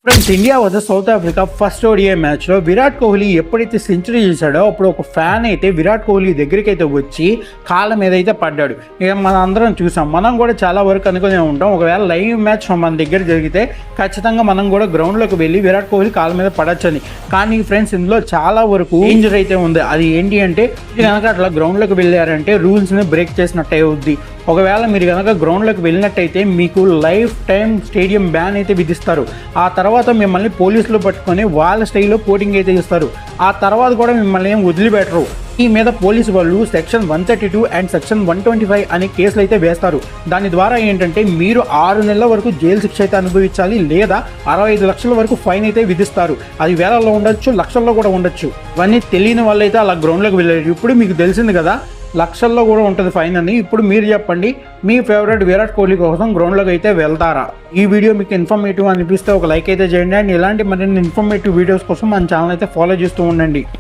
Friends, India versus south Africa first ODI మ్యాచ్లో విరాట్ కోహ్లీ ఎప్పుడైతే century చేశాడో అప్పుడు ఒక ఫ్యాన్ అయితే విరాట్ కోహ్లీ దగ్గరికి అయితే వచ్చి కాళ్ళ మీద అయితే పడ్డాడు. ఇక మనం అందరం చూసాం. మనం కూడా చాలా వరకు అనుకునే ఉంటాం, ఒకవేళ లైవ్ మ్యాచ్ మన దగ్గర జరిగితే ఖచ్చితంగా మనం కూడా గ్రౌండ్లోకి వెళ్ళి విరాట్ కోహ్లీ కాళ్ళ మీద పడచ్చని. కానీ ఫ్రెండ్స్, ఇందులో చాలా వరకు డేంజర్ అయితే ఉంది. అది ఏంటి అంటే, కనుక అట్లా గ్రౌండ్లోకి వెళ్ళారంటే రూల్స్ని బ్రేక్ చేసినట్టు అవుద్ది. ఒకవేళ మీరు కనుక గ్రౌండ్లోకి వెళ్ళినట్టయితే మీకు లైఫ్ టైం స్టేడియం బ్యాన్ అయితే విధిస్తారు. ఆ తర్వాత మిమ్మల్ని పోలీసులు పట్టుకొని వాళ్ళ స్టైల్లో కోటింగ్ అయితే ఇస్తారు. ఆ తర్వాత కూడా మిమ్మల్ని ఏం వదిలిపెట్టరు. ఈ మీద పోలీసు వాళ్ళు సెక్షన్ 132 అండ్ సెక్షన్ 125 అనే కేసులు అయితే వేస్తారు. దాని ద్వారా ఏంటంటే మీరు 6 నెలల వరకు జైలు శిక్ష అయితే అనుభవించాలి, లేదా 65 లక్షల వరకు ఫైన్ అయితే విధిస్తారు. అది వేలల్లో ఉండొచ్చు, లక్షల్లో కూడా ఉండొచ్చు. ఇవన్నీ తెలియని వాళ్ళైతే అలా గ్రౌండ్లోకి వెళ్ళారు. ఇప్పుడు మీకు తెలిసింది కదా, లక్షల్లో కూడా ఉంటుంది ఫైన్ అని. ఇప్పుడు మీరు చెప్పండి, మీ ఫేవరెట్ విరాట్ కోహ్లీ కోసం గ్రౌండ్లోకి అయితే వెళ్తారా? ఈ వీడియో మీకు ఇన్ఫర్మేటివ్ అనిపిస్తే ఒక లైక్ అయితే చేయండి. అండ్ ఇలాంటి మరిన్ని ఇన్ఫర్మేటివ్ వీడియోస్ కోసం మన ఛానల్ అయితే ఫాలో చేస్తూ ఉండండి.